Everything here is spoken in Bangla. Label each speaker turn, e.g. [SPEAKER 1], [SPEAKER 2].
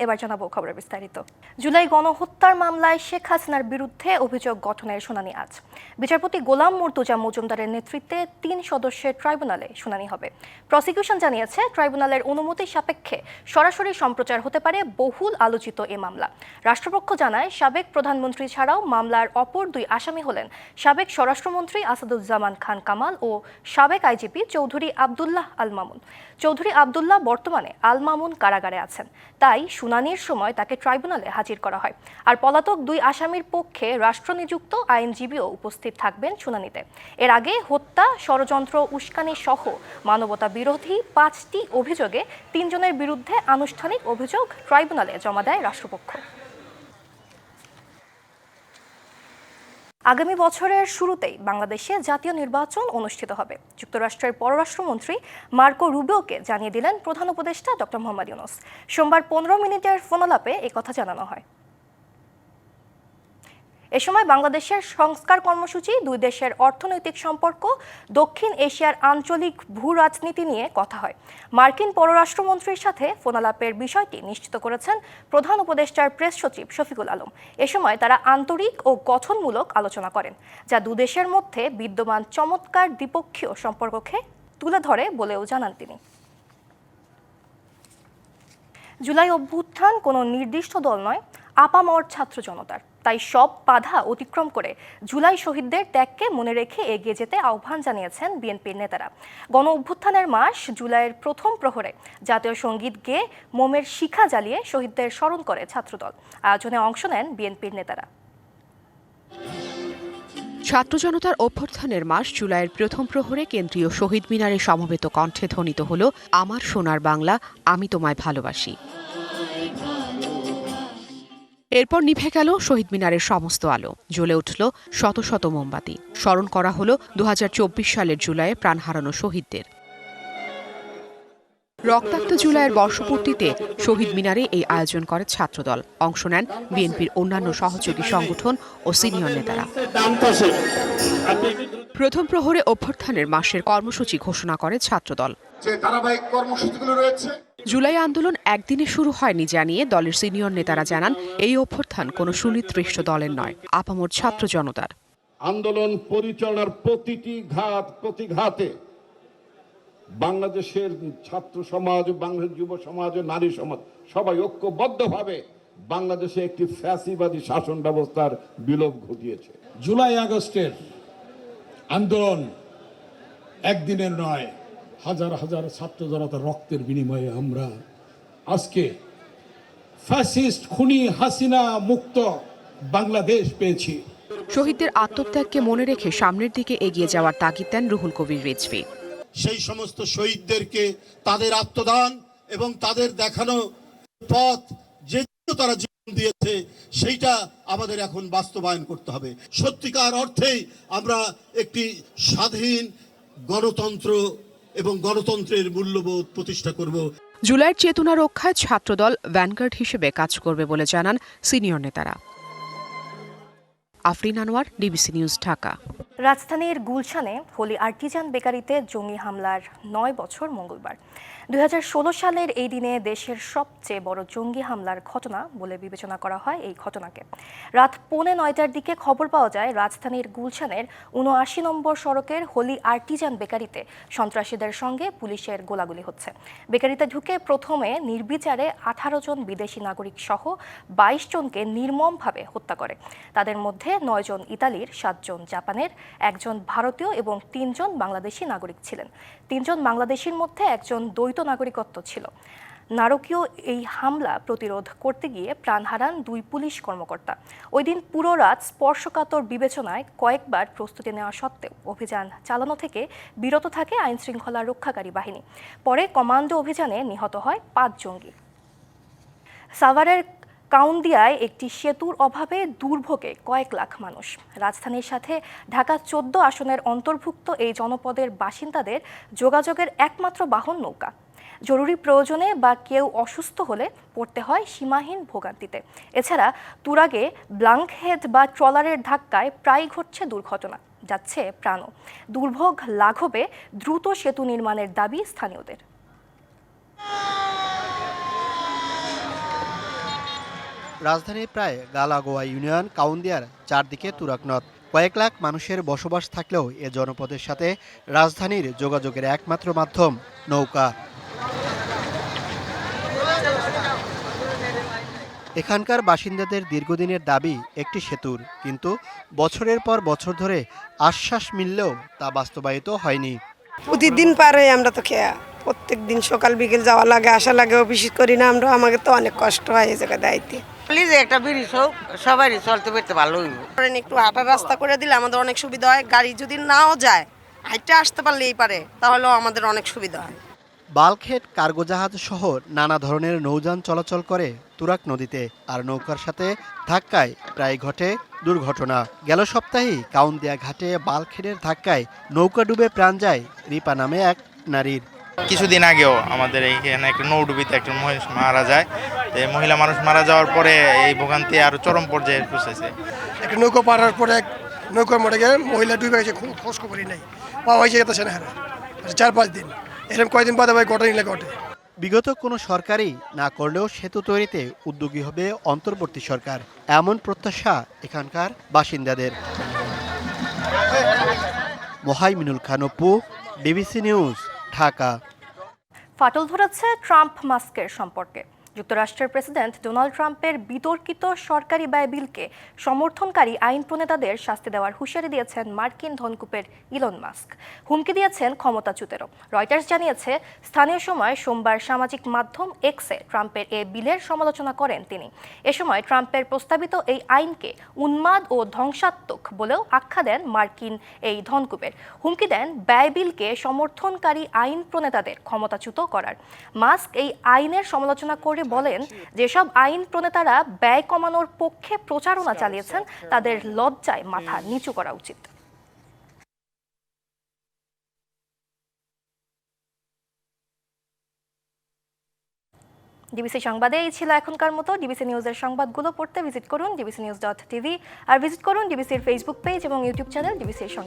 [SPEAKER 1] এবার জানাবো খবরের বিস্তারিত। জুলাই গণহত্যার মামলায় শেখ হাসিনার বিরুদ্ধে অভিযোগ গঠনের শুনানি আজ। বিচারপতি গোলাম মুর্তুজা মজুমদারের নেতৃত্বে ৩ সদস্যের ট্রাইব্যুনালে শুনানি হবে। প্রসিকিউশন জানিয়েছে, ট্রাইব্যুনালের অনুমতি সাপেক্ষে সরাসরি সম্প্রচার হতে পারে বহুল আলোচিত এ মামলা। রাষ্ট্রপক্ষ জানায়, সাবেক প্রধানমন্ত্রী ছাড়াও মামলার অপর 2 আসামি হলেন সাবেক স্বরাষ্ট্রমন্ত্রী আসাদুজ্জামান খান কামাল ও সাবেক আইজিপি চৌধুরী আবদুল্লাহ আল মামুন। চৌধুরী আবদুল্লাহ বর্তমানে আল মামুন কারাগারে আছেন, তাই শুনানির সময় তাকে ট্রাইব্যুনালে হাজির করা হয়। আর পলাতক 2 আসামির পক্ষে রাষ্ট্রনিযুক্ত আইনজীবীও উপস্থিত থাকবেন শুনানিতে। এর আগে হত্যা, ষড়যন্ত্র, উস্কানি সহ মানবতা বিরোধী 5টি অভিযোগে 3 জনের বিরুদ্ধে আনুষ্ঠানিক অভিযোগ ট্রাইব্যুনালে জমা দেয় রাষ্ট্রপক্ষ। আগামী বছরের শুরুতেই বাংলাদেশে জাতীয় নির্বাচন অনুষ্ঠিত হবে। যুক্তরাষ্ট্রের পররাষ্ট্রমন্ত্রী মার্কো রুবিওকে জানিয়ে দিলেন প্রধান উপদেষ্টা ডক্টর মোহাম্মদ ইউনূস। সোমবার 15 মিনিটের ফোনালাপে কথা জানানো হয়। এ সময় বাংলাদেশের সংস্কার কর্মসূচি, 2 দেশের অর্থনৈতিক সম্পর্ক, দক্ষিণ এশিয়ার আঞ্চলিক ভূ রাজনীতি নিয়ে কথা হয়। মার্কিন পররাষ্ট্রমন্ত্রীর সাথে ফোনালাপের বিষয়টি নিশ্চিত করেছেন প্রধান উপদেষ্টার প্রেস সচিব শফিকুল আলম। এ সময় তারা আন্তরিক ও গঠনমূলক আলোচনা করেন, যা 2 দেশের মধ্যে বিদ্যমান চমৎকার দ্বিপক্ষীয় সম্পর্ককে তুলে ধরে বলেও জানান তিনি। জুলাই অভ্যুত্থান কোনো নির্দিষ্ট দল নয়, আপামর ছাত্র জনতার। তাই সব বাধা অতিক্রম করে জুলাই শহীদদের ত্যাগকে মনে রেখে এগিয়ে যেতে আহ্বান জানিয়েছেন বিএনপির নেতারা। গণ অভ্যুত্থানের মাস জুলাইয়ের প্রথম প্রহরে জাতীয় সঙ্গীত গেয়ে মোমের শিখা জ্বালিয়ে শহীদদের স্মরণ করে ছাত্রদল। আয়োজনে অংশ নেন বিএনপির নেতারা।
[SPEAKER 2] ছাত্র জনতার অভ্যুত্থানের মাস জুলাইয়ের প্রথম প্রহরে কেন্দ্রীয় শহীদ মিনারে সমবেত কণ্ঠে ধ্বনিত হল আমার সোনার বাংলা, আমি তোমায় ভালোবাসি। এরপর নিভে গেল শহীদ মিনারের সমস্ত আলো, জ্বলে উঠল শত শত মোমবাতি। স্মরণ করা হল 2024 সালের জুলাইয়ে প্রাণ হারানো শহীদদের। রক্তাক্ত জুলাইয়ের বর্ষপূর্তিতে শহীদ মিনারে এই আয়োজন করে ছাত্রদল। অংশ নেন বিএনপির অন্যান্য সহযোগী সংগঠন ও সিনিয়র নেতারা। প্রথম প্রহরে অভ্যুত্থানের মাসের কর্মসূচি ঘোষণা করে ছাত্রদল। জুলাই আন্দোলন একদিনে শুরু হয়নি জানিয়ে দলের সিনিয়র নেতারা জানান, এই অভ্যুত্থান কোনো সুনির্দিষ্ট দলের নয়, আপামর ছাত্র জনতার।
[SPEAKER 3] আন্দোলন পরিচালনার প্রতিটি প্রতিঘাতে বাংলাদেশের ছাত্র সমাজ, বাংলাদেশের যুব সমাজ, নারী সমাজ সবাই ঐক্যবদ্ধভাবে বাংলাদেশে একটি ফ্যাসিবাদী শাসন ব্যবস্থার বিলোপ ঘটিয়েছে।
[SPEAKER 4] জুলাই আগস্টের আন্দোলন একদিনের নয়, হাজার হাজার ছাত্র জনতার রক্তের বিনিময়ে আমরা আজকে ফ্যাসিস্ট খুনি হাসিনা মুক্ত বাংলাদেশ পেয়েছি।
[SPEAKER 2] শহীদদের আত্মত্যাগকে মনে রেখে সামনের দিকে এগিয়ে যাওয়ার তাগিদ দেন রুহুল কবির রিজভী।
[SPEAKER 5] সেই সমস্ত শহীদদেরকে তাদের আত্মদান এবং তাদের দেখানো পথ, যে তারা জীবন দিয়েছে, সেইটা আমাদের এখন বাস্তবায়ন করতে হবে। সত্যিকার অর্থেই আমরা একটি স্বাধীন গণতন্ত্র এবং গণতন্ত্রের মূল্যবোধ প্রতিষ্ঠা করব।
[SPEAKER 2] জুলাইয়ের চেতনা রক্ষায় ছাত্রদল ভ্যানগার্ড হিসেবে কাজ করবে বলে জানান সিনিয়র নেতারা। Afrin Anwar, DBC news, Dhaka.
[SPEAKER 1] রাজধানীর গুলশানে হোলি আর্টিজান বেকারিতে জঙ্গি হামলার 9 বছর মঙ্গলবার। 2016 সালের এই দিনে দেশের সবচেয়ে বড় জঙ্গি হামলার ঘটনা বলে বিবেচনা করা হয় এই ঘটনাকে। রাত 8:45টার দিকে খবর পাওয়া যায়, রাজধানীর গুলশানের 79 নম্বর সড়কের হোলি আর্টিজান বেকারিতে সন্ত্রাসীদের সঙ্গে পুলিশের গোলাগুলি হচ্ছে। বেকারিতে ঢুকে প্রথমে নির্বিচারে 18 জন বিদেশি নাগরিক সহ 22 জনকে নির্মমভাবে হত্যা করে। তাদের মধ্যে 9 জন ইতালির, 7 জন জাপানের, 1 জন ভারতীয় এবং 3 জন বাংলাদেশি নাগরিক ছিলেন। 3 জন বাংলাদেশির মধ্যে 1 জন দ্বৈত নাগরিকত্ব ছিল। নারকীয় এই হামলা প্রতিরোধ করতে গিয়ে প্রাণ হারান 2 পুলিশ কর্মকর্তা। ওই দিন পুরো রাত স্পর্শকাতর বিবেচনায় কয়েকবার প্রস্তুতি নেওয়া সত্ত্বেও অভিযান চালানো থেকে বিরত থাকে আইনশৃঙ্খলা রক্ষাকারী বাহিনী। পরে কমান্ডো অভিযানে নিহত হয় 5 জঙ্গি। সাভারের কাউন্দিয়ায় একটি সেতুর অভাবে দুর্ভোগে কয়েক লাখ মানুষ। রাজধানীর সাথে ঢাকা 14 আসনের অন্তর্ভুক্ত এই জনপদের বাসিন্দাদের যোগাযোগের একমাত্র বাহন নৌকা। জরুরি প্রয়োজনে বা কেউ অসুস্থ হলে পড়তে হয় সীমাহীন ভোগান্তিতে। এছাড়া তুরাগে ব্লাঙ্কহেড বা ট্রলারের ধাক্কায় প্রায় ঘটছে দুর্ঘটনা, যাচ্ছে প্রাণও। দুর্ভোগ লাঘবে দ্রুত সেতু নির্মাণের দাবি স্থানীয়দের।
[SPEAKER 6] রাজধানীর প্রায় গালাগোয়া ইউনিয়ন কাউন্দিয়ার চারদিকে তুরাগ নদ। কয়েক লাখ মানুষের বসবাস থাকলেও এ জনপদের সাথে রাজধানীর যোগাযোগের একমাত্র মাধ্যম নৌকা। এখানকার বাসিন্দাদের দীর্ঘদিনের দাবি একটি সেতুর, কিন্তু বছরের পর বছর ধরে আশ্বাস মিললেও তা বাস্তবায়িত হয়নি।
[SPEAKER 7] প্রতিদিন পারে আমরা তো খেয়া প্রত্যেক দিন সকাল বিকেল যাওয়া লাগে আসা লাগে, অফিস করি না আমরা, আমাকে তো অনেক কষ্ট হয় এই জায়গায় দায়িত্বে।
[SPEAKER 8] প্লিজ একটা ব্রিজ হোক, সবারই চলতে ফিরতে ভালো হইব।
[SPEAKER 7] একটু হাঁটার রাস্তা করে দিলে আমাদের অনেক সুবিধা হয়, গাড়ি যদি নাও যায় হাইটে আসতে পারলেই পারে তাহলেও আমাদের অনেক সুবিধা হয়।
[SPEAKER 6] বাল্কহেড, কার্গো জাহাজ সহ নানা ধরনের নৌযান চলাচল করে তুরাগ নদীতে, আর নৌকার সাথে ধাক্কায় প্রায় ঘটে দুর্ঘটনা। গেল সপ্তাহেই কাউন্দিয়া ঘাটে বাল্কহেডের ধাক্কায় নৌকা ডুবে প্রাণ যায় রিপা নামে এক নারীর।
[SPEAKER 9] কিছুদিন আগেও আমাদের এইখানে একটা নৌডুবিতে একটা মহিলা মারা যায়। মহিলা মানুষ মারা যাওয়ার পরে এই ভোগান্তি আরো চরম পর্যায়ে পৌঁছেছে।
[SPEAKER 10] একটা নৌকা পাড়ার পরে এক নৌকার মরে গিয়ে মহিলা ডুবে গেছে, খুব খোঁজ খবরই নেই, পাওয়া হয়েছে গেছে না, 4-5 দিন, এরকম কয়েকদিন বাদে ভাই ঘটনা ঘটে।
[SPEAKER 6] বিগত কোনো সরকারই না করলেও সেতু তৈরিতে উদ্যোগী হবে অন্তর্বর্তী সরকার, এমন প্রত্যাশা এখানকার বাসিন্দাদের। Mohaiminul Khan Apu, DBC news, Dhaka.
[SPEAKER 1] ফাটল ধরেছে ট্রাম্প মাস্কের সম্পর্কে। যুক্তরাষ্ট্রের প্রেসিডেন্ট ডোনাল্ড ট্রাম্পের বিতর্কিত সরকারি ব্যয় বিলকে সমর্থনকারী আইন প্রণেতাদের শাস্তি দেওয়ার হুঁশিয়ারি দিয়েছেন মার্কিন ধনকুবের ইলন মাস্ক। হুমকি দিয়েছেন ক্ষমতাচ্যুতেরও। রয়টার্স জানিয়েছে, স্থানীয় সময় সোমবার সামাজিক মাধ্যম এক্সে ট্রাম্পের এ বিলের সমালোচনা করেন তিনি। এ সময় ট্রাম্পের প্রস্তাবিত এই আইনকে উন্মাদ ও ধ্বংসাত্মক বলেও আখ্যা দেন মার্কিন এই ধনকুবের। হুমকি দেন ব্যয় বিলকে সমর্থনকারী আইন প্রণেতাদের ক্ষমতাচ্যুত করার। মাস্ক এই আইনের সমালোচনা করে বলেন, যেসব আইন প্রণেতারা ব্যয় কমানোর পক্ষে প্রচারণা চালিয়েছেন তাদের লজ্জায় মাথা নিচু করা উচিত। ডিবিসি সংবাদে এই ছিল এখনকার মতো। ডিবিসি নিউজের সংবাদগুলো পড়তে ভিজিট করুন dbcnews.tv আর ভিজিট করুন ডিবিসির ফেসবুক পেজ এবং ইউটিউব চ্যানেল ডিবিসির সঙ্গে।